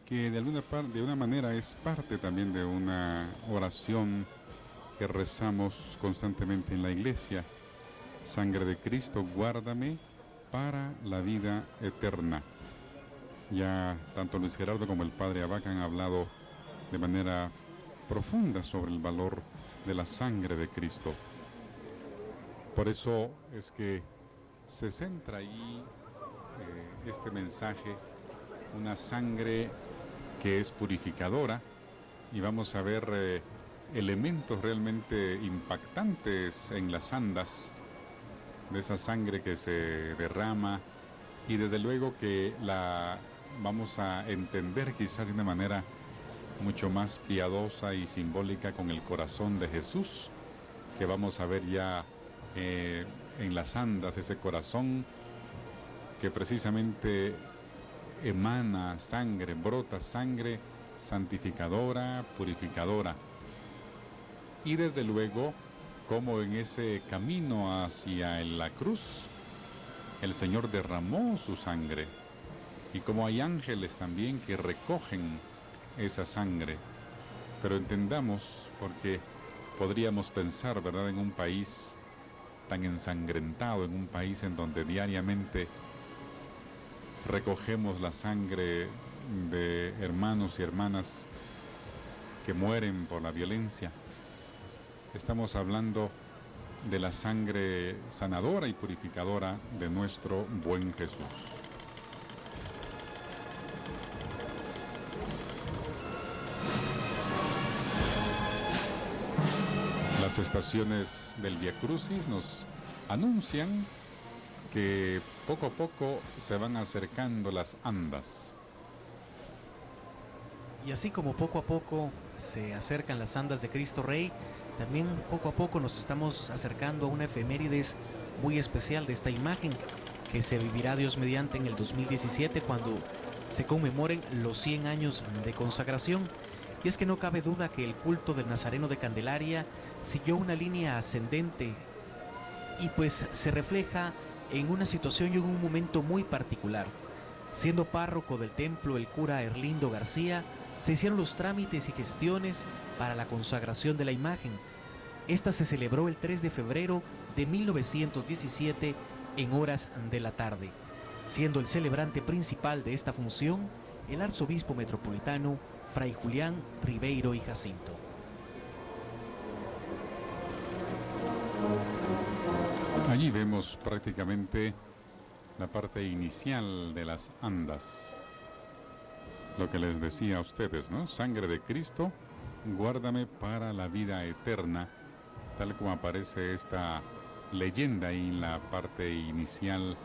que de una manera es parte también de una oración que rezamos constantemente en la iglesia. Sangre de Cristo, guárdame para la vida eterna. Ya tanto Luis Gerardo como el padre Abac han hablado de manera profunda sobre el valor de la sangre de Cristo. Por eso es que se centra ahí este mensaje, una sangre que es purificadora, y vamos a ver elementos realmente impactantes en las andas de esa sangre que se derrama, y desde luego que la vamos a entender quizás de una manera mucho más piadosa y simbólica con el corazón de Jesús, que vamos a ver ya en las andas, ese corazón que precisamente emana sangre, brota sangre santificadora, purificadora. Y desde luego, como en ese camino hacia la cruz, el Señor derramó su sangre, y como hay ángeles también que recogen esa sangre. Pero entendamos, porque podríamos pensar, ¿verdad?, en un país tan ensangrentado, en un país en donde diariamente recogemos la sangre de hermanos y hermanas que mueren por la violencia. Estamos hablando de la sangre sanadora y purificadora de nuestro buen Jesús. Las estaciones del Vía Crucis nos anuncian que poco a poco se van acercando las andas. Y así como poco a poco se acercan las andas de Cristo Rey, también poco a poco nos estamos acercando a una efemérides muy especial de esta imagen que se vivirá, Dios mediante, en el 2017, cuando se conmemoren los 100 años de consagración. Y es que no cabe duda que el culto del Nazareno de Candelaria siguió una línea ascendente y pues se refleja en una situación y en un momento muy particular. Siendo párroco del templo el cura Erlindo García, se hicieron los trámites y gestiones para la consagración de la imagen. Esta se celebró el 3 de febrero de 1917 en horas de la tarde, siendo el celebrante principal de esta función el arzobispo metropolitano Fray Julián Ribeiro y Jacinto. Allí vemos prácticamente la parte inicial de las andas. Lo que les decía a ustedes, ¿no? Sangre de Cristo, guárdame para la vida eterna, tal como aparece esta leyenda ahí en la parte inicial,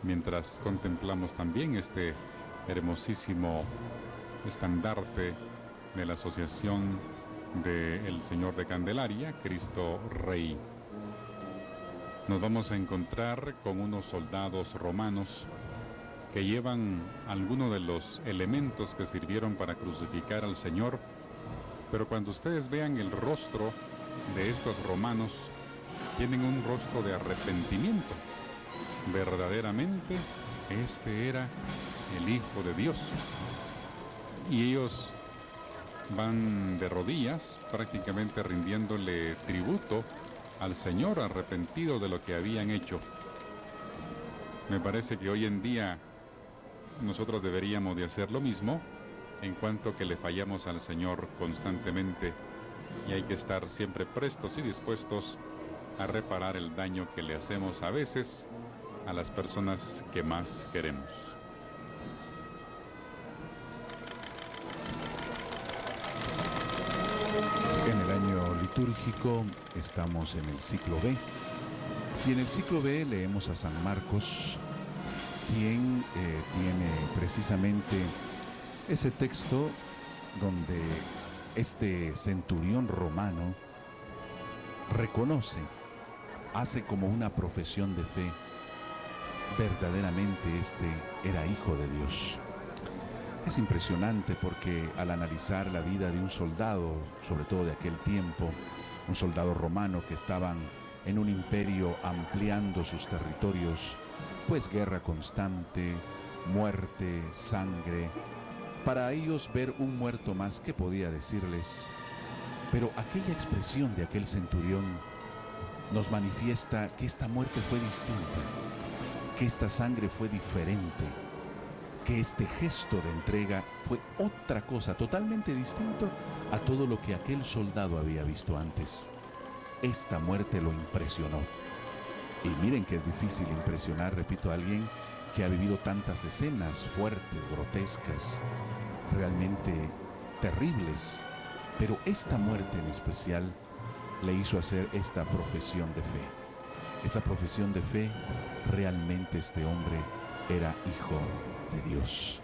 mientras contemplamos también este hermosísimo estandarte de la Asociación del Señor de Candelaria, Cristo Rey. Nos vamos a encontrar con unos soldados romanos que llevan algunos de los elementos que sirvieron para crucificar al Señor, pero cuando ustedes vean el rostro de estos romanos, tienen un rostro de arrepentimiento. Verdaderamente, este era el Hijo de Dios. Y ellos van de rodillas, prácticamente rindiéndole tributo al Señor, arrepentidos de lo que habían hecho. Me parece que hoy en día nosotros deberíamos de hacer lo mismo, en cuanto que le fallamos al Señor constantemente, y hay que estar siempre prestos y dispuestos a reparar el daño que le hacemos a veces a las personas que más queremos. En el año litúrgico estamos en el ciclo B, y en el ciclo B leemos a San Marcos, quien tiene precisamente ese texto donde este centurión romano reconoce, hace como una profesión de fe, verdaderamente este era hijo de Dios. Es impresionante porque al analizar la vida de un soldado, sobre todo de aquel tiempo, un soldado romano que estaban en un imperio ampliando sus territorios, pues guerra constante, muerte, sangre. Para ellos ver un muerto más, ¿qué podía decirles? Pero aquella expresión de aquel centurión nos manifiesta que esta muerte fue distinta, que esta sangre fue diferente, que este gesto de entrega fue otra cosa, totalmente distinto a todo lo que aquel soldado había visto antes. Esta muerte lo impresionó. Y miren que es difícil impresionar, repito, a alguien que ha vivido tantas escenas fuertes, grotescas, realmente terribles. Pero esta muerte en especial le hizo hacer esta profesión de fe. Esa profesión de fe, realmente este hombre era hijo de Dios.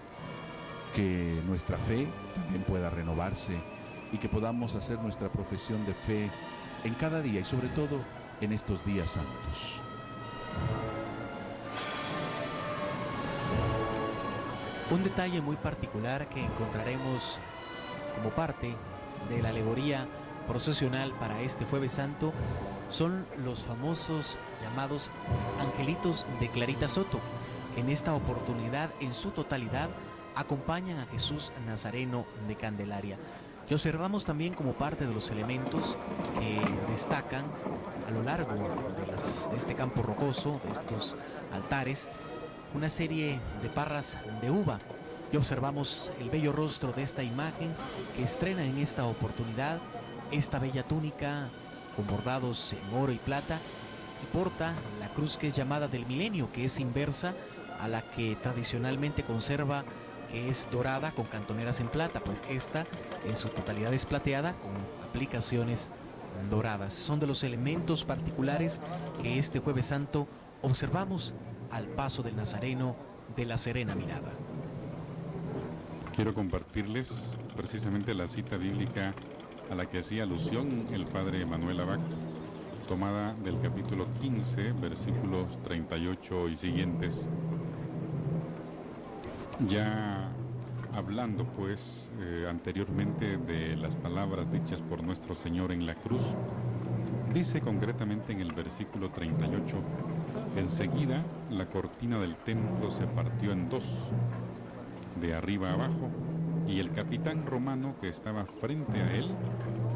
Que nuestra fe también pueda renovarse y que podamos hacer nuestra profesión de fe en cada día y sobre todo en estos días santos. Un detalle muy particular que encontraremos como parte de la alegoría procesional para este Jueves Santo son los famosos llamados angelitos de Clarita Soto, que en esta oportunidad en su totalidad acompañan a Jesús Nazareno de Candelaria. Y observamos también como parte de los elementos que destacan a lo largo de este campo rocoso, de estos altares, una serie de parras de uva. Y observamos el bello rostro de esta imagen que estrena en esta oportunidad esta bella túnica con bordados en oro y plata y porta la cruz que es llamada del milenio, que es inversa a la que tradicionalmente conserva, que es dorada con cantoneras en plata, pues esta en su totalidad es plateada con aplicaciones doradas. Son de los elementos particulares que este Jueves Santo observamos al paso del Nazareno de la Serena Mirada. Quiero compartirles precisamente la cita bíblica a la que hacía alusión el padre Manuel Abad, tomada del capítulo 15, versículos 38 y siguientes. Ya hablando pues anteriormente de las palabras dichas por nuestro Señor en la cruz, dice concretamente en el versículo 38: enseguida la cortina del templo se partió en dos, de arriba a abajo, y el capitán romano que estaba frente a él,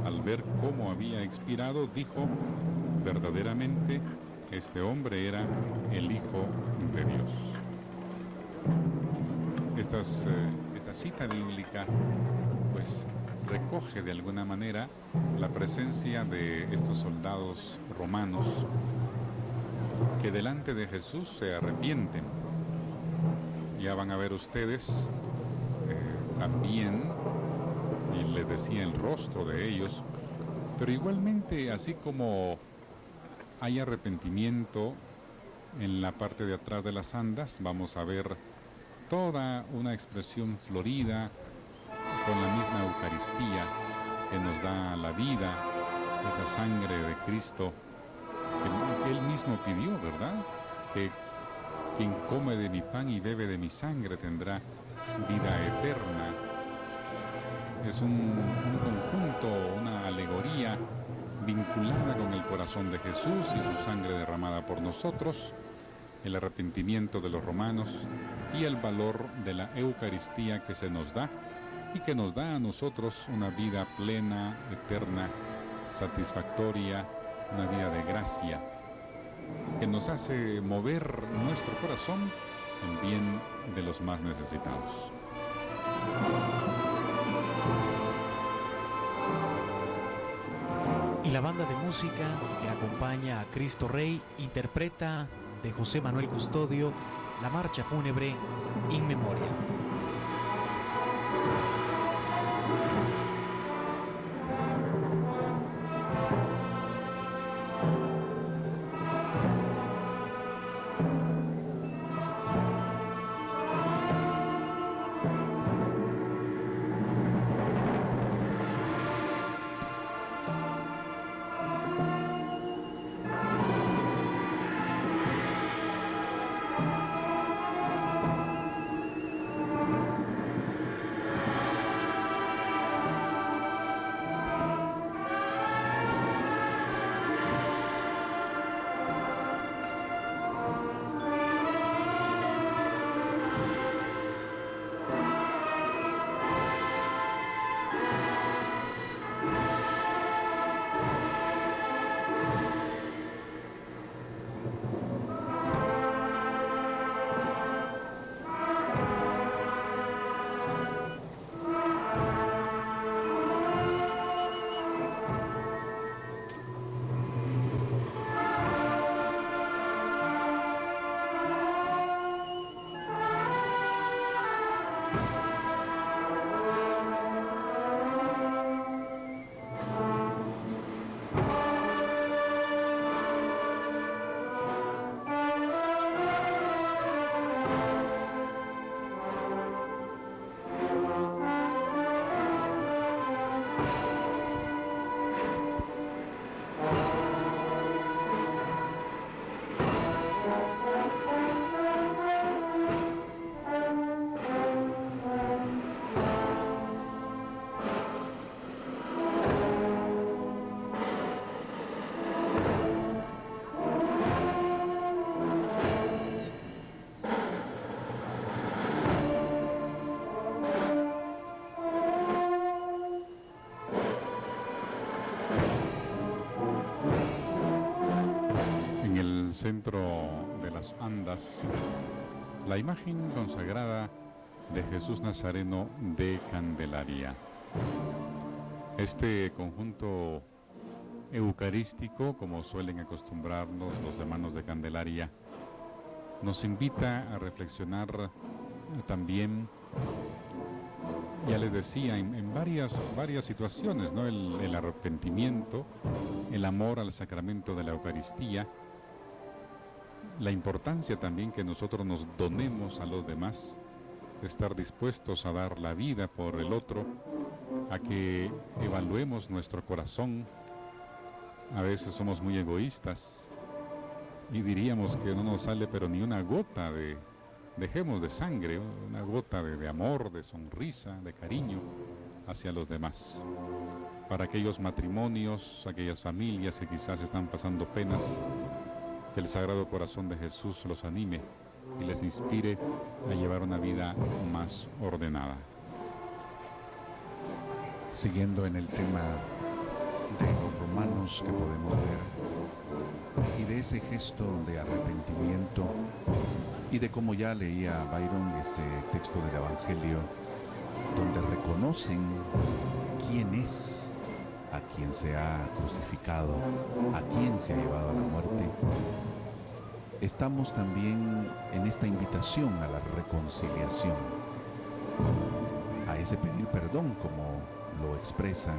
al ver cómo había expirado, dijo: verdaderamente este hombre era el Hijo de Dios. Esta cita bíblica pues recoge de alguna manera la presencia de estos soldados romanos que delante de Jesús se arrepienten. Ya van a ver ustedes también, y les decía el rostro de ellos, pero igualmente así como hay arrepentimiento en la parte de atrás de las andas, vamos a ver toda una expresión florida con la misma Eucaristía que nos da la vida, esa sangre de Cristo que Él mismo pidió, ¿verdad? Que quien come de mi pan y bebe de mi sangre tendrá vida eterna. Es un conjunto, una alegoría vinculada con el corazón de Jesús y su sangre derramada por nosotros, el arrepentimiento de los romanos y el valor de la Eucaristía que se nos da y que nos da a nosotros una vida plena, eterna, satisfactoria, una vida de gracia, que nos hace mover nuestro corazón en bien de los más necesitados. Y la banda de música que acompaña a Cristo Rey interpreta de José Manuel Custodio la marcha fúnebre In Memoria. centro de las andas, la imagen consagrada de Jesús Nazareno de Candelaria. Este conjunto eucarístico, como suelen acostumbrarnos los hermanos de Candelaria, nos invita a reflexionar también, ya les decía, en varias situaciones, ¿no? El arrepentimiento, el amor al sacramento de la Eucaristía, la importancia también que nosotros nos donemos a los demás, estar dispuestos a dar la vida por el otro, a que evaluemos nuestro corazón. A veces somos muy egoístas y diríamos que no nos sale pero ni una gota dejemos de sangre, una gota de amor, de sonrisa, de cariño hacia los demás. Para aquellos matrimonios, aquellas familias que quizás están pasando penas, que el Sagrado Corazón de Jesús los anime y les inspire a llevar una vida más ordenada. Siguiendo en el tema de los romanos que podemos ver y de ese gesto de arrepentimiento y de cómo ya leía Byron ese texto del Evangelio donde reconocen quién es a quien se ha crucificado, a quien se ha llevado a la muerte. Estamos también en esta invitación a la reconciliación, a ese pedir perdón como lo expresan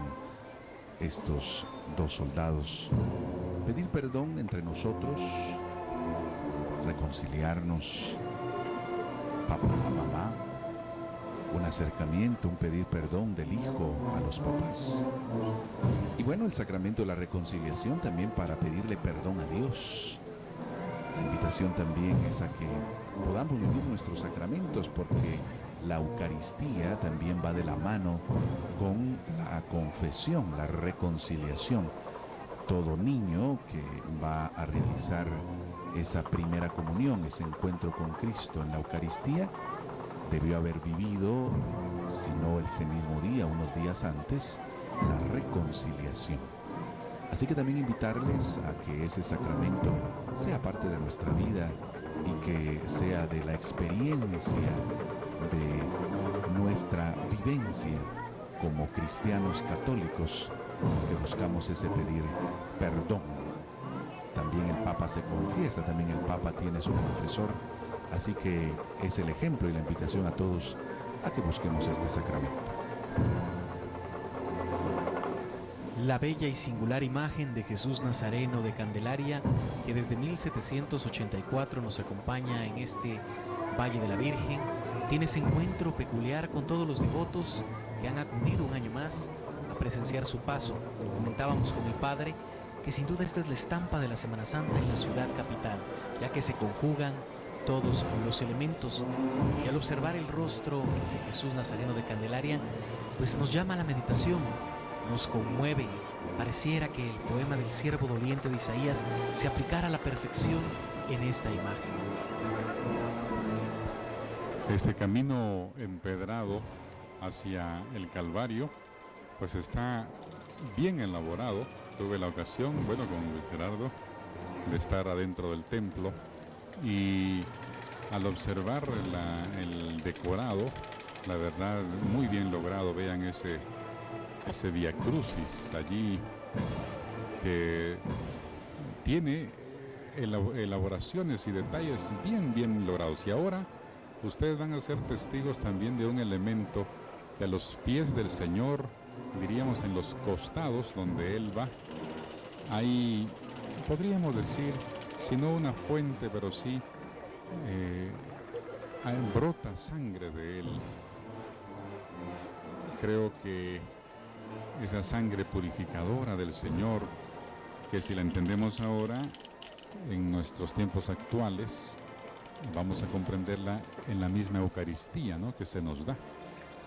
estos dos soldados. Pedir perdón entre nosotros, reconciliarnos, papá, mamá, un acercamiento, un pedir perdón del hijo a los papás. Y bueno, el sacramento de la reconciliación también para pedirle perdón a Dios. La invitación también es a que podamos vivir nuestros sacramentos, porque la Eucaristía también va de la mano con la confesión, la reconciliación. Todo niño que va a realizar esa primera comunión, ese encuentro con Cristo en la Eucaristía, debió haber vivido, si no ese mismo día, unos días antes, la reconciliación. Así que también invitarles a que ese sacramento sea parte de nuestra vida y que sea de la experiencia de nuestra vivencia como cristianos católicos, que buscamos ese pedir perdón. También el Papa se confiesa, también el Papa tiene su confesor, así que es el ejemplo y la invitación a todos a que busquemos este sacramento. La bella y singular imagen de Jesús Nazareno de Candelaria, que desde 1784 nos acompaña en este Valle de la Virgen, tiene ese encuentro peculiar con todos los devotos que han acudido un año más a presenciar su paso. Comentábamos con el Padre que sin duda esta es la estampa de la Semana Santa en la ciudad capital, ya que se conjugan todos los elementos, y al observar el rostro de Jesús Nazareno de Candelaria, pues nos llama a la meditación, nos conmueve. Pareciera que el poema del siervo doliente de Isaías se aplicara a la perfección en esta imagen. Este camino empedrado hacia el Calvario pues está bien elaborado. Tuve la ocasión, bueno, con Luis Gerardo, de estar adentro del templo, y al observar el decorado, la verdad, muy bien logrado. Vean ese Via Crucis allí, que tiene elaboraciones y detalles bien logrados. Y ahora ustedes van a ser testigos también de un elemento que a los pies del Señor, diríamos en los costados donde Él va, hay, podríamos decir, si no una fuente, pero sí brota sangre de Él. Creo que esa sangre purificadora del Señor, que si la entendemos ahora, en nuestros tiempos actuales, vamos a comprenderla en la misma Eucaristía, ¿no?, que se nos da.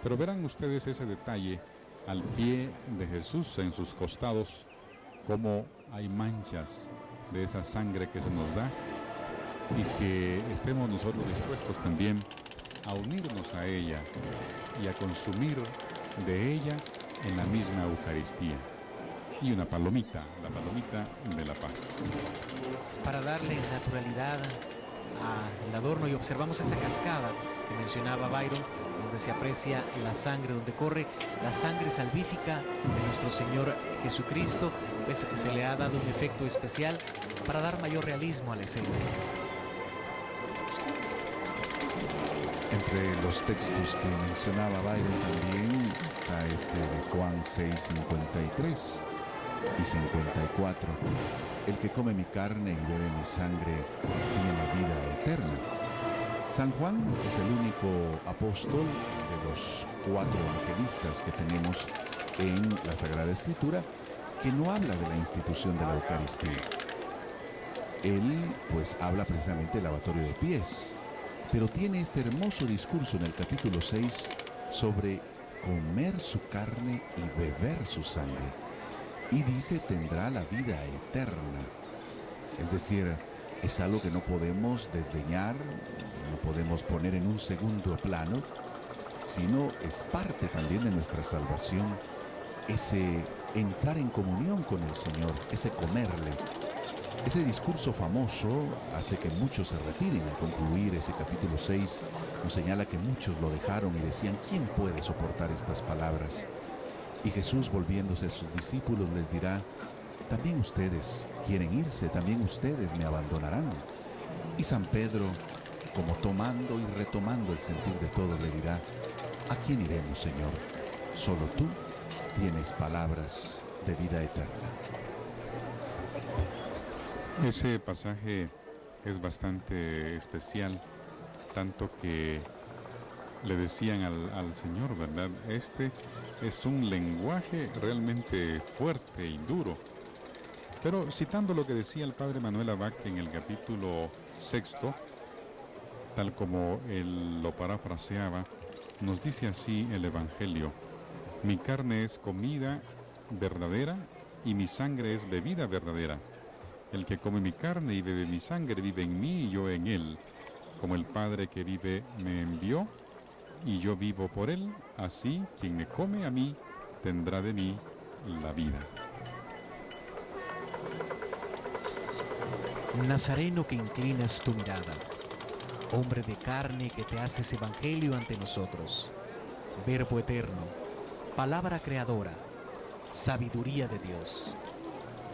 Pero verán ustedes ese detalle al pie de Jesús, en sus costados, cómo hay manchas de esa sangre que se nos da, y que estemos nosotros dispuestos también a unirnos a ella y a consumir de ella en la misma Eucaristía. y una palomita, la palomita de la paz. Para darle naturalidad al adorno, y observamos esa cascada que mencionaba Byron, donde se aprecia la sangre, donde corre la sangre salvífica de nuestro Señor Jesucristo, pues se le ha dado un efecto especial para dar mayor realismo a la escena. Entre los textos que mencionaba Byron también está este de Juan 6:53 y 54. El que come mi carne y bebe mi sangre tiene vida eterna. San Juan es el único apóstol de los 4 evangelistas que tenemos en la Sagrada Escritura que no habla de la institución de la Eucaristía. Él pues habla precisamente del lavatorio de pies, pero tiene este hermoso discurso en el capítulo 6 sobre comer su carne y beber su sangre. Y dice, tendrá la vida eterna. Es decir, es algo que no podemos desdeñar, no podemos poner en un segundo plano, sino es parte también de nuestra salvación, ese entrar en comunión con el Señor, ese comerle. Ese discurso famoso hace que muchos se retiren al concluir ese capítulo 6. Nos señala que muchos lo dejaron y decían, ¿quién puede soportar estas palabras? Y Jesús, volviéndose a sus discípulos, les dirá, también ustedes quieren irse, también ustedes me abandonarán. Y San Pedro, como tomando y retomando el sentir de todos, le dirá, ¿a quién iremos, Señor? Solo tú tienes palabras de vida eterna. Ese pasaje es bastante especial, tanto que le decían al Señor, ¿verdad? Este es un lenguaje realmente fuerte y duro. Pero citando lo que decía el padre Manuel Abad en el capítulo 6, tal como él lo parafraseaba, nos dice así el Evangelio: mi carne es comida verdadera y mi sangre es bebida verdadera. El que come mi carne y bebe mi sangre vive en mí y yo en él. Como el Padre que vive me envió y yo vivo por él, así quien me come a mí tendrá de mí la vida. Nazareno que inclinas tu mirada, hombre de carne que te haces evangelio ante nosotros, verbo eterno, palabra creadora, sabiduría de Dios,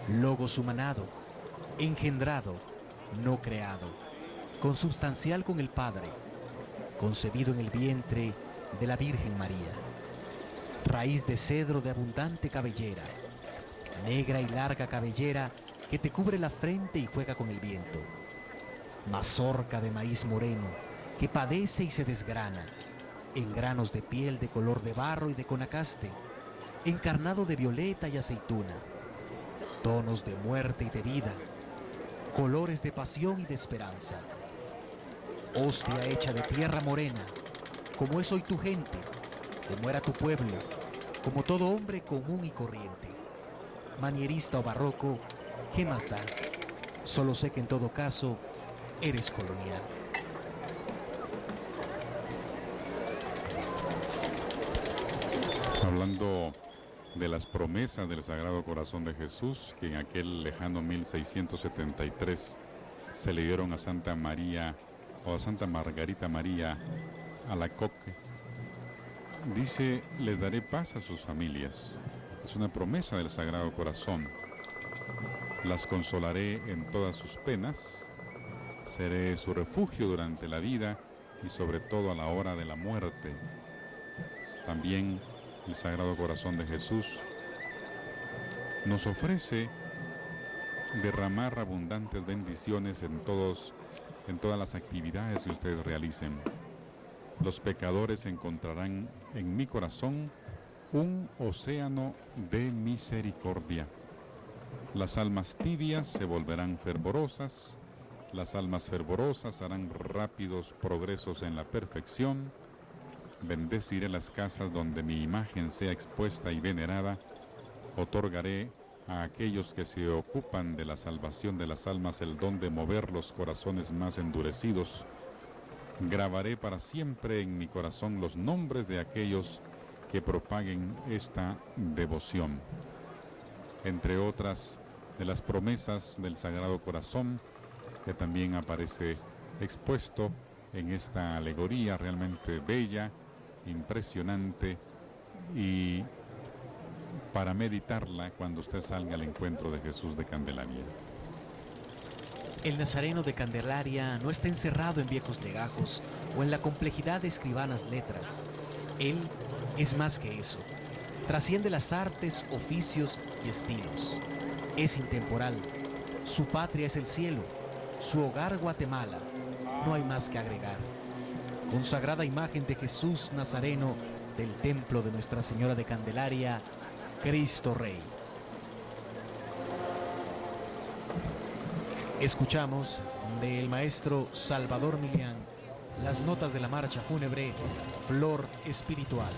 logos humanado, engendrado, no creado, consubstancial con el Padre, concebido en el vientre de la Virgen María, raíz de cedro de abundante cabellera, negra y larga cabellera que te cubre la frente y juega con el viento, mazorca de maíz moreno que padece y se desgrana, en granos de piel de color de barro y de conacaste, encarnado de violeta y aceituna, tonos de muerte y de vida, colores de pasión y de esperanza, hostia hecha de tierra morena, como es hoy tu gente, como era tu pueblo, como todo hombre común y corriente, manierista o barroco, ¿qué más da? Solo sé que en todo caso eres colonial. Hablando de las promesas del Sagrado Corazón de Jesús, que en aquel lejano 1673 se le dieron a Santa María o a Santa Margarita María Alacoque, dice, les daré paz a sus familias. Es una promesa del Sagrado Corazón. Las consolaré en todas sus penas, seré su refugio durante la vida y sobre todo a la hora de la muerte. También el Sagrado Corazón de Jesús nos ofrece derramar abundantes bendiciones en todas las actividades que ustedes realicen. Los pecadores encontrarán en mi corazón un océano de misericordia. Las almas tibias se volverán fervorosas, las almas fervorosas harán rápidos progresos en la perfección. Bendeciré las casas donde mi imagen sea expuesta y venerada. Otorgaré a aquellos que se ocupan de la salvación de las almas el don de mover los corazones más endurecidos. Grabaré para siempre en mi corazón los nombres de aquellos que propaguen esta devoción. entre otras de las promesas del Sagrado Corazón, que también aparece expuesto en esta alegoría realmente bella, impresionante, y para meditarla cuando usted salga al encuentro de Jesús de Candelaria. El Nazareno de Candelaria no está encerrado en viejos legajos o en la complejidad de escribanas letras. Él es más que eso. Trasciende las artes, oficios y estilos. Es intemporal. Su patria es el cielo. Su hogar Guatemala. No hay más que agregar. Consagrada imagen de Jesús Nazareno del templo de Nuestra Señora de Candelaria, Cristo Rey. Escuchamos del maestro Salvador Milián las notas de la marcha fúnebre Flor Espiritual.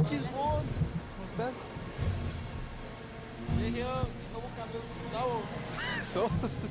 ¿Cómo estás? ¿Cómo cambió Gustavo? Sos.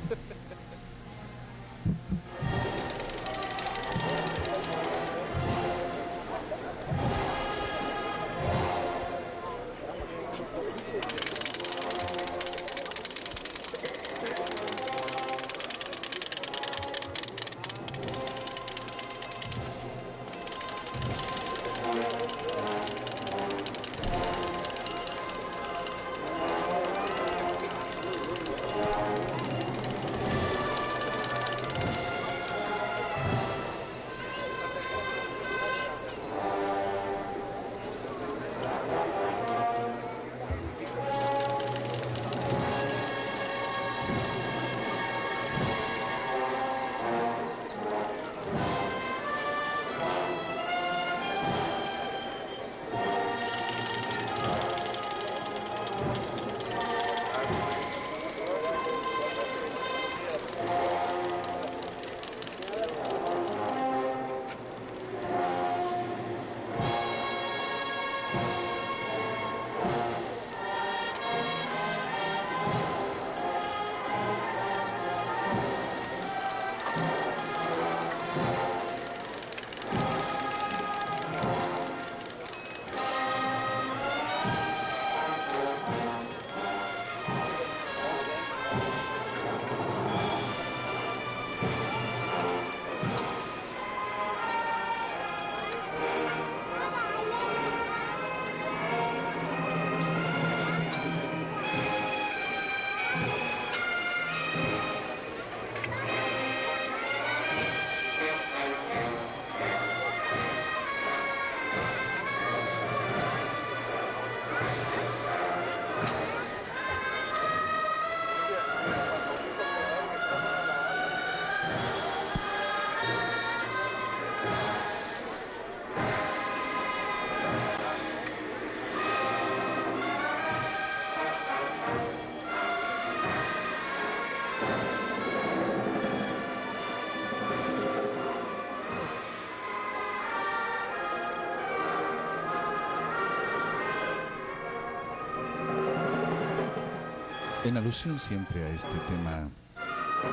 En alusión siempre a este tema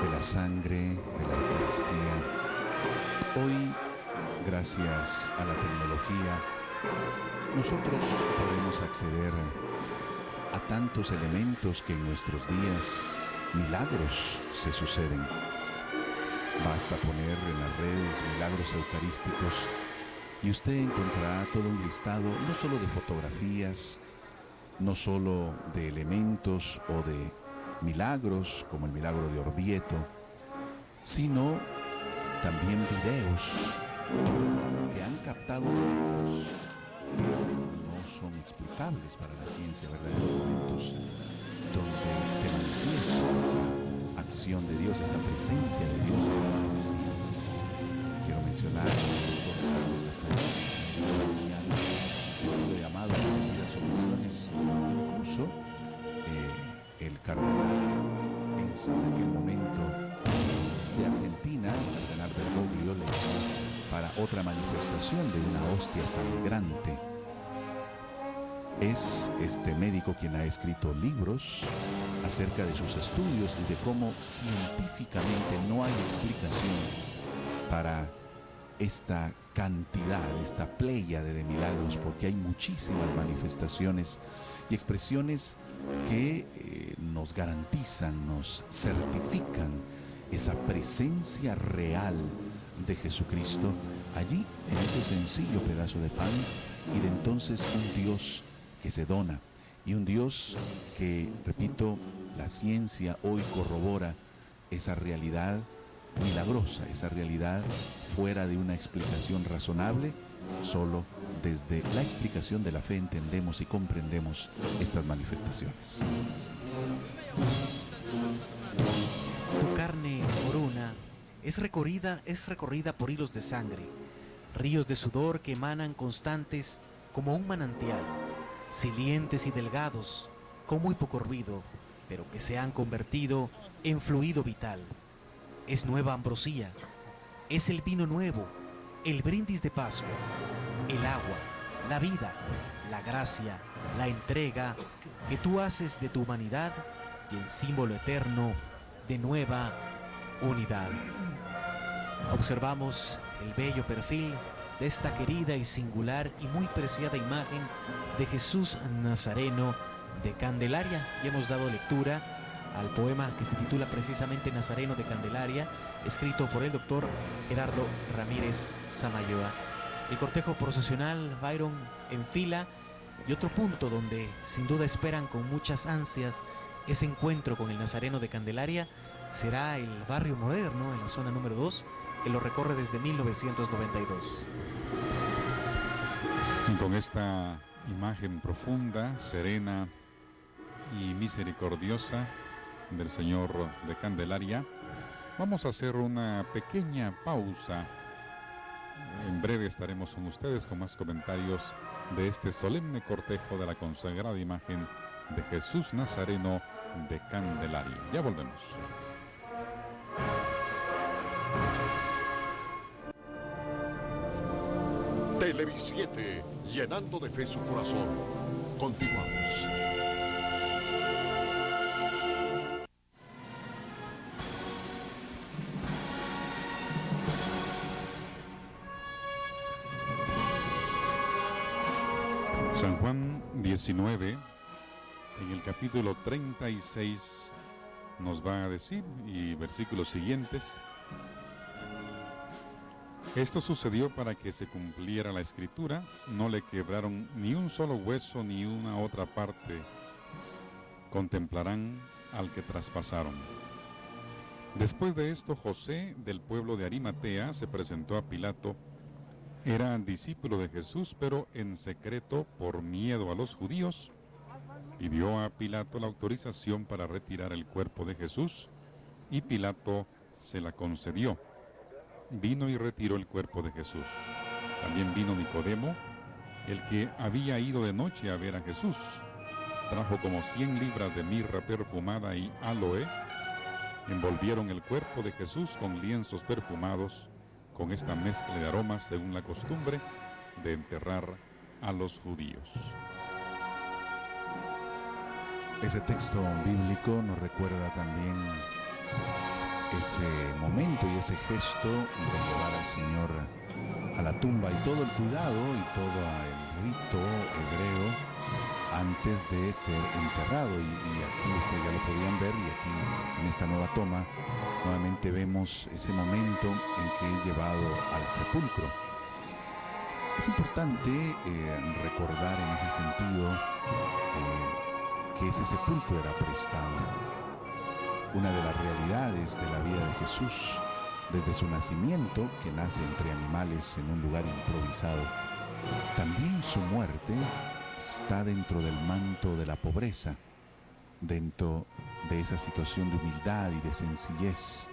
de la sangre, de la Eucaristía, hoy, gracias a la tecnología, nosotros podemos acceder a tantos elementos que en nuestros días milagros se suceden. Basta poner en las redes milagros eucarísticos y usted encontrará todo un listado, no solo de fotografías, no solo de elementos o de milagros, como el milagro de Orvieto, sino también videos que han captado momentos que no son explicables para la ciencia, verdaderos momentos donde se manifiesta esta acción de Dios, esta presencia de Dios en la Eucaristía. Quiero mencionar al doctor Carlos Castañeda, que ha sido llamado en varias ocasiones, incluso el cardenal en aquel momento de Argentina, el cardenal Bergoglio, le llamó para otra manifestación de una hostia sangrante. Es este médico quien ha escrito libros acerca de sus estudios y de cómo científicamente no hay explicación para esta cantidad, esta pléyade de milagros, porque hay muchísimas manifestaciones y expresiones que nos garantizan, nos certifican esa presencia real de Jesucristo allí en ese sencillo pedazo de pan, y de entonces un Dios que se dona y un Dios que, repito, la ciencia hoy corrobora esa realidad milagrosa, esa realidad fuera de una explicación razonable. Solo desde la explicación de la fe entendemos y comprendemos estas manifestaciones. Tu carne, moruna, es recorrida por hilos de sangre, ríos de sudor que emanan constantes como un manantial, silientes y delgados, con muy poco ruido, pero que se han convertido en fluido vital. Es nueva ambrosía, es el vino nuevo, el brindis de Pascua, el agua, la vida, la gracia, la entrega que tú haces de tu humanidad y en símbolo eterno de nueva unidad. Observamos el bello perfil de esta querida y singular y muy preciada imagen de Jesús Nazareno de Candelaria, y hemos dado lectura al poema que se titula precisamente Nazareno de Candelaria, escrito por el doctor Gerardo Ramírez Samayoa. El cortejo procesional, Byron, en fila, y otro punto donde sin duda esperan con muchas ansias ese encuentro con el Nazareno de Candelaria será el barrio moderno, en la zona número 2, que lo recorre desde 1992. Y con esta imagen profunda, serena y misericordiosa del Señor de Candelaria, vamos a hacer una pequeña pausa. En breve estaremos con ustedes con más comentarios de este solemne cortejo de la consagrada imagen de Jesús Nazareno de Candelaria. Ya volvemos. Televisiete, llenando de fe su corazón. Continuamos. San Juan 19, en el capítulo 36, nos va a decir, y versículos siguientes: esto sucedió para que se cumpliera la escritura, no le quebraron ni un solo hueso ni una otra parte, contemplarán al que traspasaron. Después de esto, José, del pueblo de Arimatea, se presentó a Pilato. Era discípulo de Jesús, pero en secreto, por miedo a los judíos, pidió a Pilato la autorización para retirar el cuerpo de Jesús, y Pilato se la concedió. Vino y retiró el cuerpo de Jesús. También vino Nicodemo, el que había ido de noche a ver a Jesús. Trajo como 100 libras de mirra perfumada y áloe. Envolvieron el cuerpo de Jesús con lienzos perfumados, con esta mezcla de aromas según la costumbre de enterrar a los judíos. Ese texto bíblico nos recuerda también ese momento y ese gesto de llevar al Señor a la tumba, y todo el cuidado y todo el rito hebreo antes de ser enterrado. Y aquí ustedes ya lo podían ver, y aquí en esta nueva toma nuevamente vemos ese momento en que es llevado al sepulcro. Es importante recordar en ese sentido que ese sepulcro era prestado. Una de las realidades de la vida de Jesús desde su nacimiento, que nace entre animales en un lugar improvisado, también su muerte está dentro del manto de la pobreza. dentro de esa situación de humildad y de sencillez.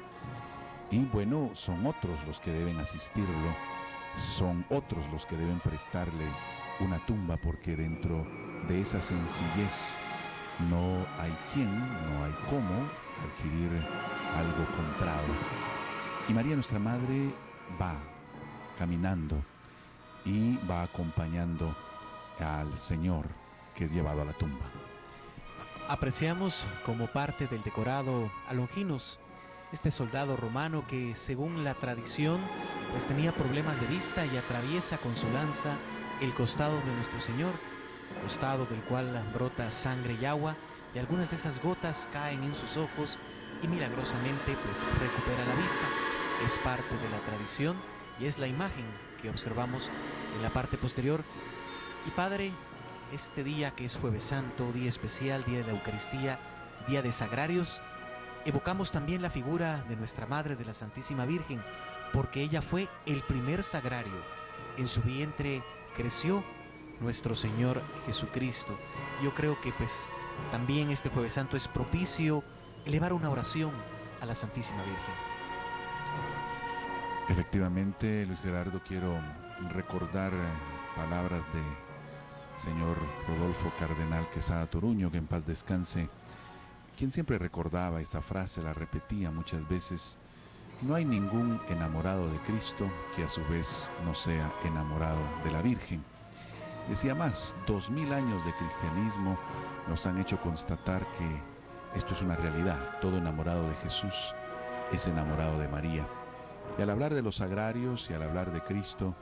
Y bueno, son otros los que deben asistirlo, son otros los que deben prestarle una tumba, porque dentro de esa sencillez no hay no hay cómo adquirir algo comprado. Y María, nuestra Madre, va caminando y va acompañando al Señor que es llevado a la tumba. Apreciamos como parte del decorado a Longinos, este soldado romano que, según la tradición, pues tenía problemas de vista y atraviesa con su lanza el costado de nuestro Señor, costado del cual brota sangre y agua, y algunas de esas gotas caen en sus ojos y milagrosamente pues recupera la vista. Es parte de la tradición y es la imagen que observamos en la parte posterior. Y Padre, este día que es Jueves Santo, día especial, día de la Eucaristía, día de Sagrarios, evocamos también la figura de nuestra Madre, de la Santísima Virgen, porque ella fue el primer sagrario. En su vientre creció nuestro Señor Jesucristo. Yo creo que pues también este Jueves Santo es propicio elevar una oración a la Santísima Virgen. Efectivamente, Luis Gerardo, quiero recordar palabras de señor Rodolfo Cardenal Quesada Toruño, que en paz descanse, quien siempre recordaba esa frase, la repetía muchas veces: no hay ningún enamorado de Cristo que a su vez no sea enamorado de la Virgen. Decía más, 2000 años de cristianismo nos han hecho constatar que esto es una realidad. Todo enamorado de Jesús es enamorado de María. Y al hablar de los sagrarios y al hablar de Cristo,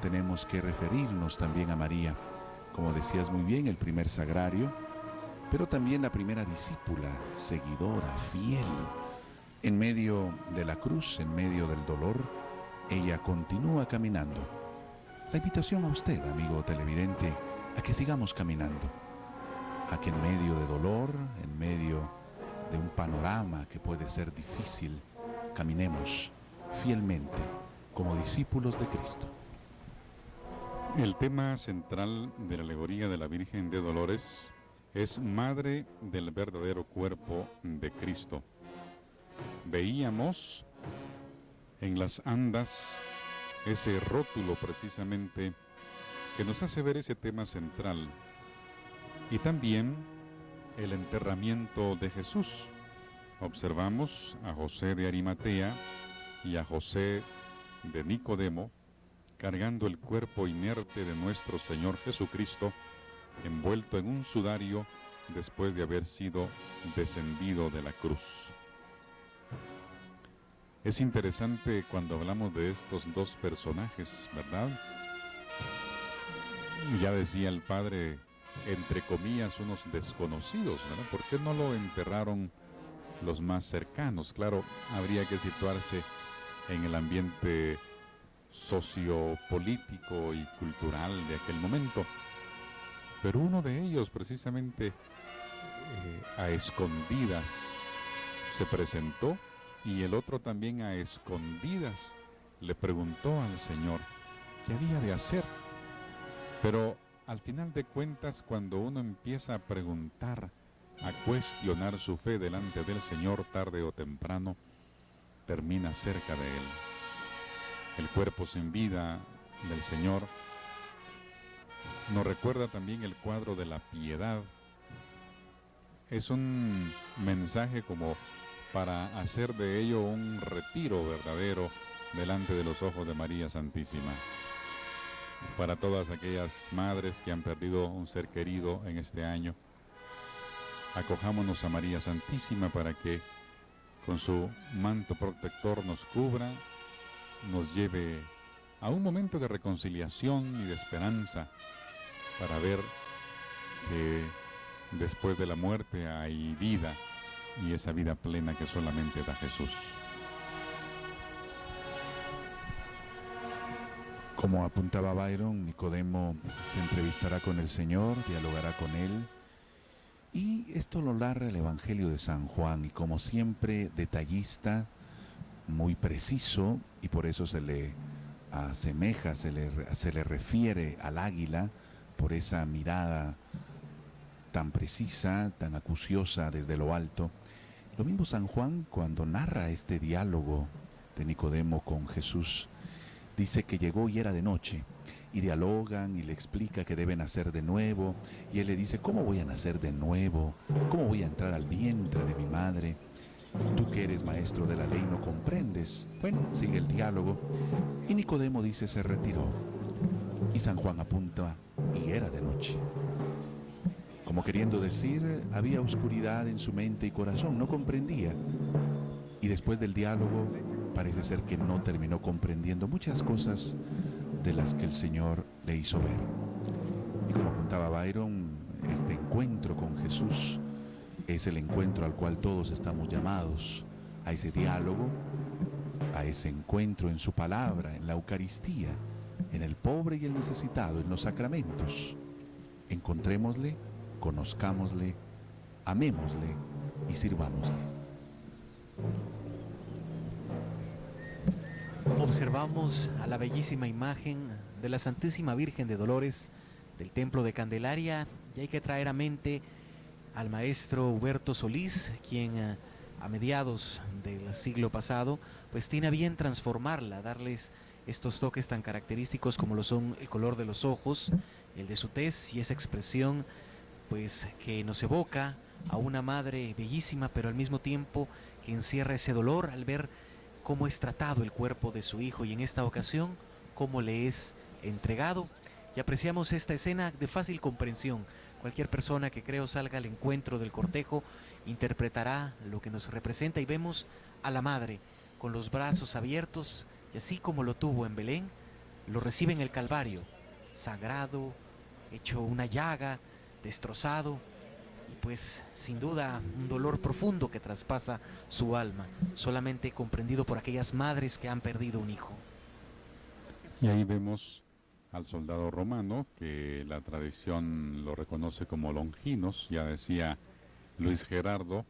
tenemos que referirnos también a María. Como decías muy bien, el primer sagrario, pero también la primera discípula, seguidora, fiel. En medio de la cruz, en medio del dolor, ella continúa caminando. La invitación a usted, amigo televidente, a que sigamos caminando, a que en medio de dolor, en medio de un panorama que puede ser difícil, caminemos fielmente como discípulos de Cristo. El tema central de la alegoría de la Virgen de Dolores es madre del verdadero cuerpo de Cristo. Veíamos en las andas ese rótulo precisamente que nos hace ver ese tema central, y también el enterramiento de Jesús. Observamos a José de Arimatea y a José de Nicodemo cargando el cuerpo inerte de nuestro Señor Jesucristo, envuelto en un sudario después de haber sido descendido de la cruz. Es interesante cuando hablamos de estos dos personajes, ¿verdad? Ya decía el padre, entre comillas, unos desconocidos, ¿verdad? ¿Por qué no lo enterraron los más cercanos? Claro, habría que situarse en el ambiente sociopolítico y cultural de aquel momento. Pero uno de ellos precisamente a escondidas se presentó, y el otro también a escondidas le preguntó al Señor qué había de hacer. Pero al final de cuentas, cuando uno empieza a preguntar, a cuestionar su fe delante del Señor, tarde o temprano termina cerca de Él. El cuerpo sin vida del Señor nos recuerda también el cuadro de la piedad. Es un mensaje como para hacer de ello un retiro verdadero delante de los ojos de María Santísima. Para todas aquellas madres que han perdido un ser querido en este año, acojámonos a María Santísima para que con su manto protector nos cubra, nos lleve a un momento de reconciliación y de esperanza, para ver que después de la muerte hay vida, y esa vida plena que solamente da Jesús. Como apuntaba Byron, Nicodemo se entrevistará con el Señor, dialogará con Él, y esto lo narra el Evangelio de San Juan, y como siempre detallista, muy preciso, y por eso se le asemeja, se le refiere al águila, por esa mirada tan precisa, tan acuciosa desde lo alto. Lo mismo San Juan cuando narra este diálogo de Nicodemo con Jesús. Dice que llegó y era de noche, y dialogan y le explica que debe nacer de nuevo, y él le dice, ¿cómo voy a nacer de nuevo? ¿Cómo voy a entrar al vientre de mi madre? Tú que eres maestro de la ley no comprendes. Bueno, sigue el diálogo, y Nicodemo dice, se retiró, y San Juan apunta, y era de noche. Como queriendo decir, había oscuridad en su mente y corazón, no comprendía. Y después del diálogo, parece ser que no terminó comprendiendo muchas cosas de las que el Señor le hizo ver. Y como apuntaba Byron, este encuentro con Jesús es el encuentro al cual todos estamos llamados, a ese diálogo, a ese encuentro en su palabra, en la Eucaristía, en el pobre y el necesitado, en los sacramentos. Encontrémosle, conozcámosle, amémosle y sirvámosle. Observamos a la bellísima imagen de la Santísima Virgen de Dolores del Templo de Candelaria, y hay que traer a mente al maestro Huberto Solís, quien a mediados del siglo pasado pues tiene a bien transformarla, darles estos toques tan característicos como lo son el color de los ojos, el de su tez y esa expresión pues que nos evoca a una madre bellísima, pero al mismo tiempo que encierra ese dolor al ver cómo es tratado el cuerpo de su hijo, y en esta ocasión cómo le es entregado. Y apreciamos esta escena de fácil comprensión. Cualquier persona que creo salga al encuentro del cortejo interpretará lo que nos representa, y vemos a la madre con los brazos abiertos, y así como lo tuvo en Belén, lo recibe en el Calvario, sagrado, hecho una llaga, destrozado, y pues sin duda un dolor profundo que traspasa su alma, solamente comprendido por aquellas madres que han perdido un hijo. Y ahí vemos al soldado romano, que la tradición lo reconoce como Longinos. Ya decía Luis Gerardo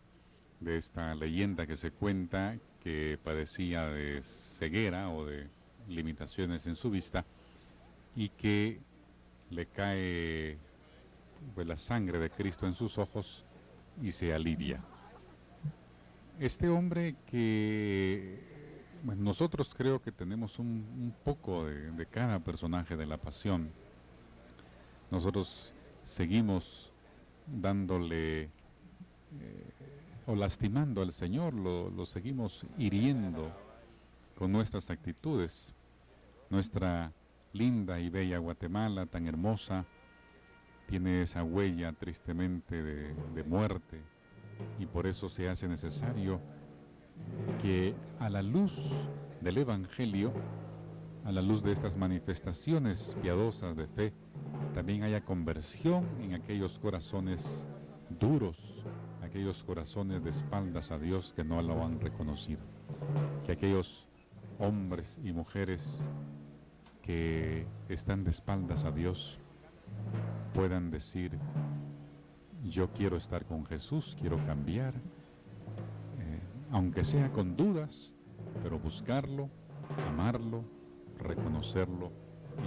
de esta leyenda que se cuenta que padecía de ceguera o de limitaciones en su vista, y que le cae pues la sangre de Cristo en sus ojos y se alivia. Este hombre que bueno, nosotros creo que tenemos un poco de cada personaje de la pasión. Nosotros seguimos dándole o lastimando al Señor, lo seguimos hiriendo con nuestras actitudes. Nuestra linda y bella Guatemala, tan hermosa, tiene esa huella tristemente de muerte, y por eso se hace necesario que a la luz del Evangelio, a la luz de estas manifestaciones piadosas de fe, también haya conversión en aquellos corazones duros, aquellos corazones de espaldas a Dios que no lo han reconocido. Que aquellos hombres y mujeres que están de espaldas a Dios puedan decir, yo quiero estar con Jesús, quiero cambiar, aunque sea con dudas, pero buscarlo, amarlo, reconocerlo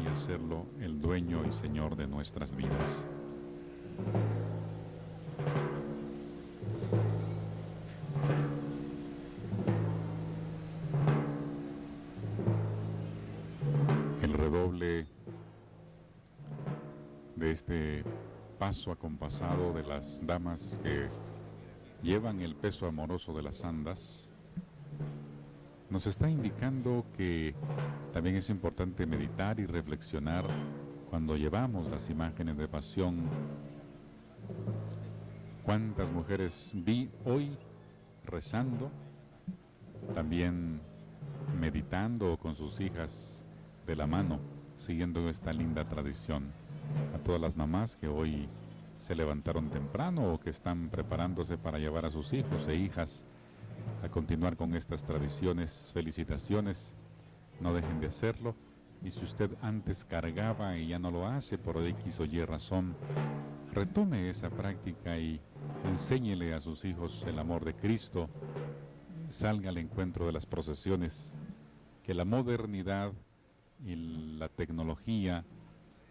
y hacerlo el dueño y Señor de nuestras vidas. El redoble de este paso acompasado de las damas que llevan el peso amoroso de las andas nos está indicando que también es importante meditar y reflexionar cuando llevamos las imágenes de pasión. ¿Cuántas mujeres vi hoy rezando, también meditando con sus hijas de la mano, siguiendo esta linda tradición? A todas las mamás que hoy se levantaron temprano o que están preparándose para llevar a sus hijos e hijas a continuar con estas tradiciones, felicitaciones, no dejen de hacerlo. Y si usted antes cargaba y ya no lo hace por X o Y razón, retome esa práctica y enséñele a sus hijos el amor de Cristo, salga al encuentro de las procesiones, que la modernidad y la tecnología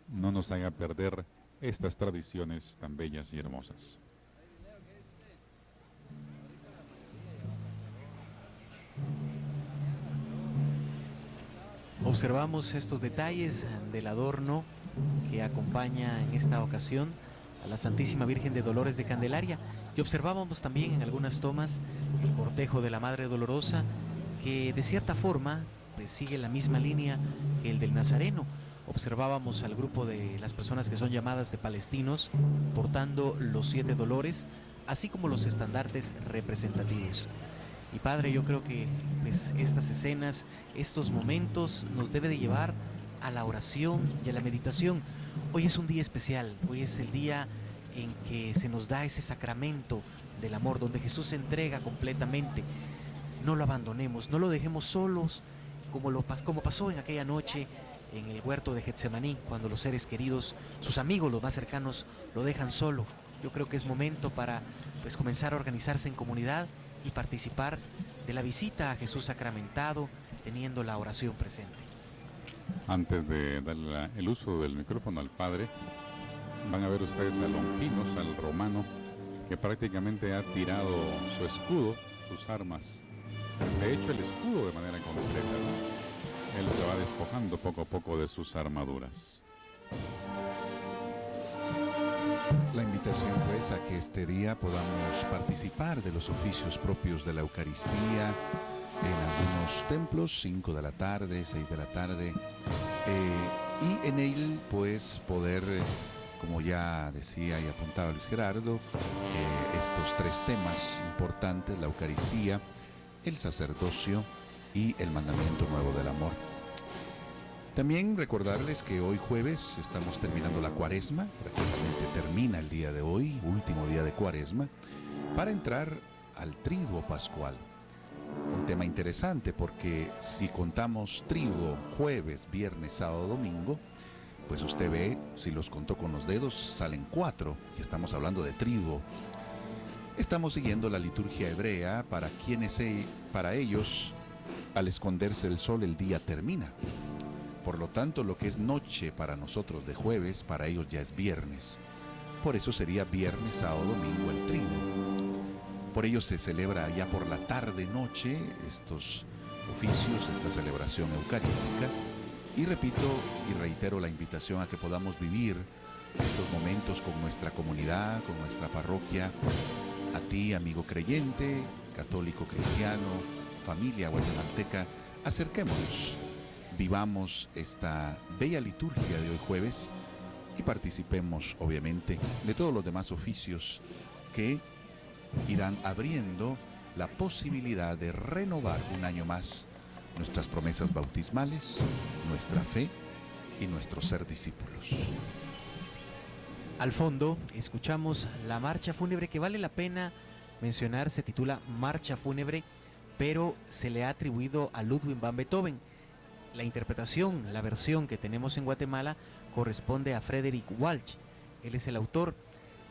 no nos haga perder estas tradiciones tan bellas y hermosas. Observamos estos detalles del adorno que acompaña en esta ocasión a la Santísima Virgen de Dolores de Candelaria, y observábamos también en algunas tomas el cortejo de la Madre Dolorosa, que de cierta forma pues sigue la misma línea que el del Nazareno. Observábamos al grupo de las personas que son llamadas de palestinos portando los 7 dolores, así como los estandartes representativos. Y Padre, yo creo que pues estas escenas, estos momentos nos debe de llevar a la oración y a la meditación. Hoy es un día especial, hoy es el día en que se nos da ese sacramento del amor, donde Jesús se entrega completamente. No lo abandonemos, no lo dejemos solos, como pasó en aquella noche en el huerto de Getsemaní, cuando los seres queridos, sus amigos, los más cercanos, lo dejan solo. Yo creo que es momento para pues comenzar a organizarse en comunidad y participar de la visita a Jesús sacramentado, teniendo la oración presente. Antes de darle el uso del micrófono al Padre, van a ver ustedes a Longinos, al romano, que prácticamente ha tirado su escudo, sus armas. De hecho, el escudo de manera completa, ¿no? Él se va despojando poco a poco de sus armaduras. La invitación pues a que este día podamos participar de los oficios propios de la Eucaristía en algunos templos, 5 de la tarde, 6 de la tarde, y en él pues poder, como ya decía y apuntaba Luis Gerardo, estos 3 temas importantes: la Eucaristía, el sacerdocio y el mandamiento nuevo del amor. También recordarles que hoy jueves estamos terminando la Cuaresma, prácticamente termina el día de hoy, último día de Cuaresma, para entrar al Triduo Pascual. Un tema interesante porque si contamos Triduo jueves, viernes, sábado, domingo, pues usted ve, si los contó con los dedos, salen 4 y estamos hablando de Triduo. Estamos siguiendo la liturgia hebrea para ellos, al esconderse el sol, el día termina. Por lo tanto, lo que es noche para nosotros de jueves, para ellos ya es viernes. Por eso sería viernes, sábado, domingo el triduo. Por ello se celebra ya por la tarde-noche estos oficios, esta celebración eucarística. Y repito y reitero la invitación a que podamos vivir estos momentos con nuestra comunidad, con nuestra parroquia. A ti, amigo creyente, católico, cristiano, familia guatemalteca, acerquémonos. Vivamos esta bella liturgia de hoy jueves y participemos, obviamente, de todos los demás oficios que irán abriendo la posibilidad de renovar un año más nuestras promesas bautismales, nuestra fe y nuestro ser discípulos. Al fondo escuchamos la marcha fúnebre, que vale la pena mencionar, se titula Marcha Fúnebre, pero se le ha atribuido a Ludwig van Beethoven. La interpretación, la versión que tenemos en Guatemala corresponde a Frederick Walsh. Él es el autor.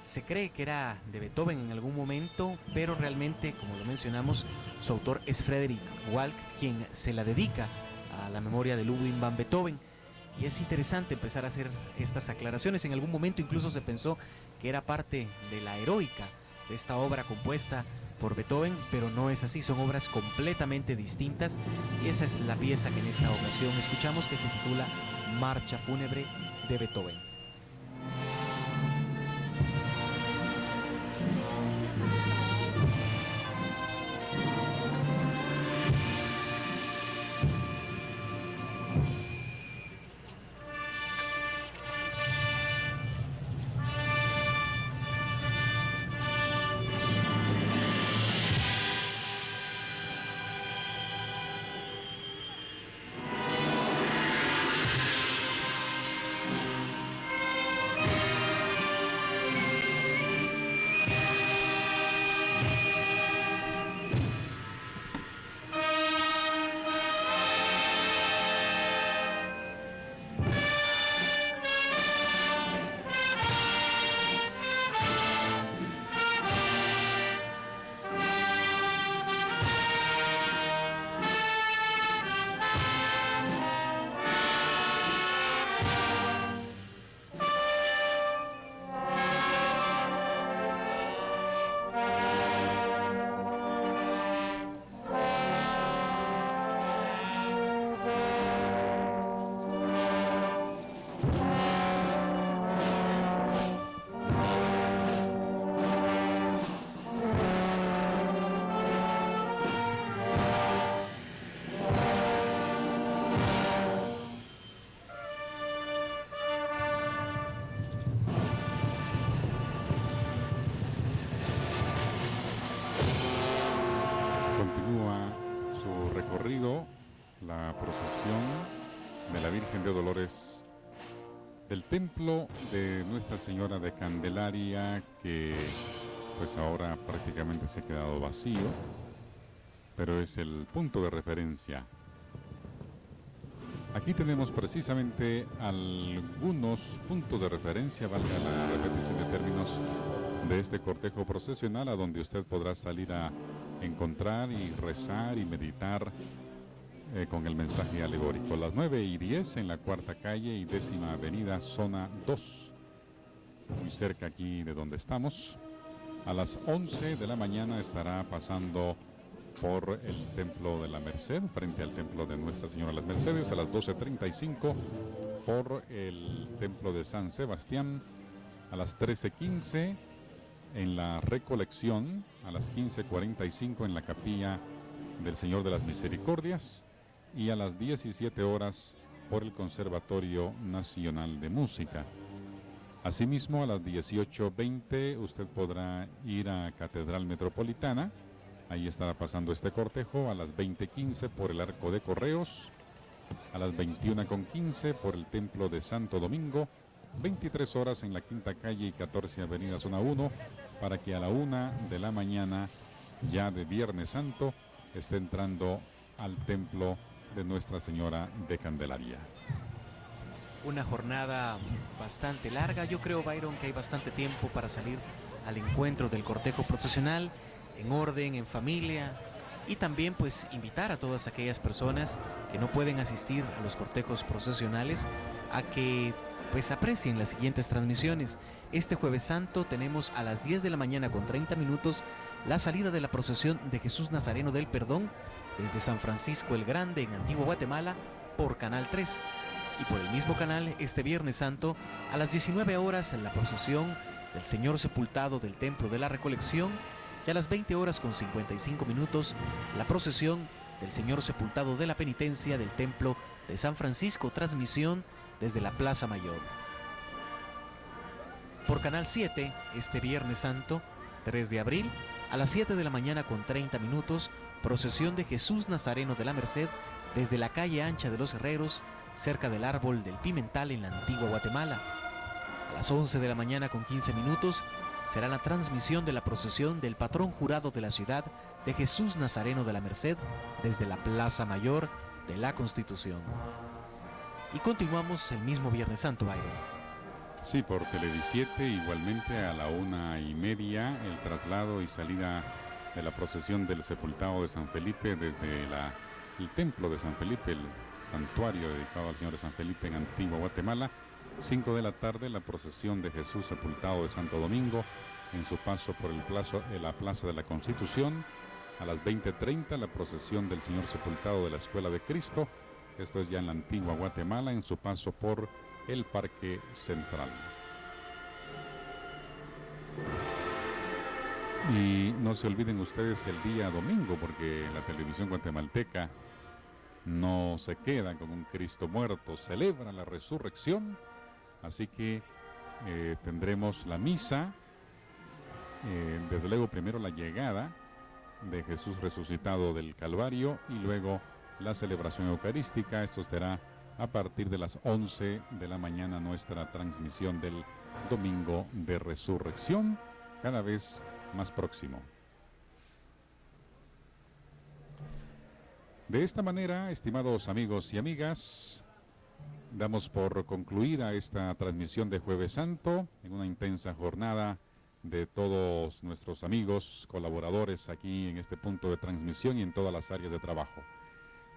Se cree que era de Beethoven en algún momento, pero realmente, como lo mencionamos, su autor es Frederick Walsh, quien se la dedica a la memoria de Ludwig van Beethoven. Y es interesante empezar a hacer estas aclaraciones. En algún momento incluso se pensó que era parte de la heroica de esta obra compuesta por Beethoven, pero no es así, son obras completamente distintas, y esa es la pieza que en esta ocasión escuchamos, que se titula Marcha Fúnebre de Beethoven. la procesión de la Virgen de Dolores del templo de Nuestra Señora de Candelaria, que pues ahora prácticamente se ha quedado vacío, pero es el punto de referencia. Aquí tenemos precisamente algunos puntos de referencia, valga la repetición de términos, de este cortejo procesional, a donde usted podrá salir a encontrar y rezar y meditar con el mensaje alegórico. Las 9:10 en la Cuarta Calle y 10ª Avenida, zona 2, muy cerca aquí de donde estamos. A las 11 de la mañana estará pasando por el Templo de la Merced, frente al Templo de Nuestra Señora de las Mercedes. A las 12:35 por el Templo de San Sebastián. A las 13:15 en la Recolección. A las 15:45 en la Capilla del Señor de las Misericordias. Y a las 17 horas por el Conservatorio Nacional de Música. Asimismo, a las 18:20 usted podrá ir a Catedral Metropolitana. Ahí estará pasando este cortejo. A las 20:15 por el Arco de Correos. A las 21:15 por el Templo de Santo Domingo. 23 horas en la Quinta Calle y 14 Avenida Zona 1, para que a la 1 de la mañana, ya de Viernes Santo, esté entrando al Templo de Nuestra Señora de Candelaria. Una jornada bastante larga. Yo creo, Byron, que hay bastante tiempo para salir al encuentro del cortejo procesional, en orden, en familia, y también pues invitar a todas aquellas personas que no pueden asistir a los cortejos procesionales a que pues aprecien las siguientes transmisiones. Este Jueves Santo tenemos a las 10 de la mañana con 30 minutos la salida de la procesión de Jesús Nazareno del Perdón desde San Francisco el Grande en Antigua Guatemala por Canal 3. Y por el mismo canal, este Viernes Santo, a las 19 horas, la procesión del Señor Sepultado del Templo de la Recolección, y a las 20 horas con 55 minutos, la procesión del Señor Sepultado de la Penitencia del Templo de San Francisco, transmisión desde la Plaza Mayor. Por Canal 7, este Viernes Santo, 3 de abril, a las 7 de la mañana con 30 minutos, procesión de Jesús Nazareno de la Merced desde la calle ancha de los Herreros, cerca del Árbol del Pimental en la Antigua Guatemala. A las 11 de la mañana con 15 minutos será la transmisión de la procesión del patrón jurado de la ciudad de Jesús Nazareno de la Merced desde la Plaza Mayor de la Constitución. Y continuamos el mismo Viernes Santo, Byron. Sí, por Televisiete, igualmente a la 1:30, el traslado y salida de la procesión del Sepultado de San Felipe desde el Templo de San Felipe, el santuario dedicado al Señor de San Felipe en Antigua Guatemala. 5 de la tarde, la procesión de Jesús Sepultado de Santo Domingo en su paso por la Plaza de la Constitución. A las 20:30, la procesión del Señor Sepultado de la Escuela de Cristo. Esto es ya en la Antigua Guatemala, en su paso por el Parque Central. Y no se olviden ustedes el día domingo, porque la televisión guatemalteca no se queda con un Cristo muerto, celebra la resurrección. Así que tendremos la misa, desde luego primero la llegada de Jesús resucitado del Calvario y luego la celebración eucarística. Esto será a partir de las 11 de la mañana, nuestra transmisión del Domingo de Resurrección, cada vez más próximo. De esta manera, estimados amigos y amigas, damos por concluida esta transmisión de Jueves Santo en una intensa jornada de todos nuestros amigos, colaboradores aquí en este punto de transmisión y en todas las áreas de trabajo.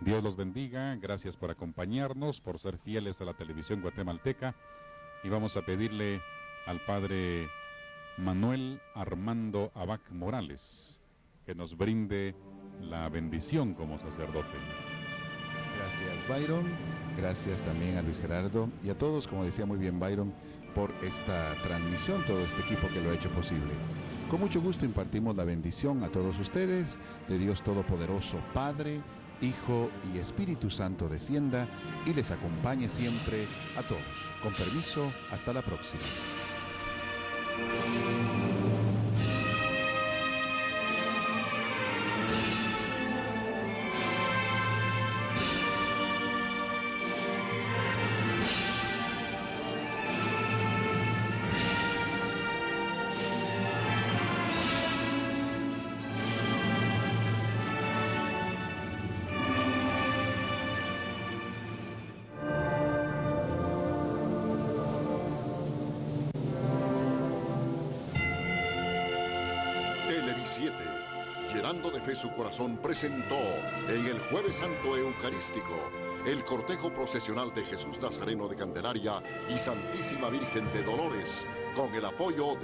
Dios los bendiga, gracias por acompañarnos, por ser fieles a la televisión guatemalteca, y vamos a pedirle al Padre Manuel Armando Abac Morales que nos brinde la bendición como sacerdote. Gracias, Byron. Gracias también a Luis Gerardo y a todos, como decía muy bien Byron, por esta transmisión, todo este equipo que lo ha hecho posible. Con mucho gusto impartimos la bendición a todos ustedes, de Dios Todopoderoso, Padre, Hijo y Espíritu Santo descienda y les acompañe siempre a todos. Con permiso, hasta la próxima. Televisiete, llenando de fe su corazón, presentó en el Jueves Santo Eucarístico el cortejo procesional de Jesús Nazareno de Candelaria y Santísima Virgen de Dolores, con el apoyo de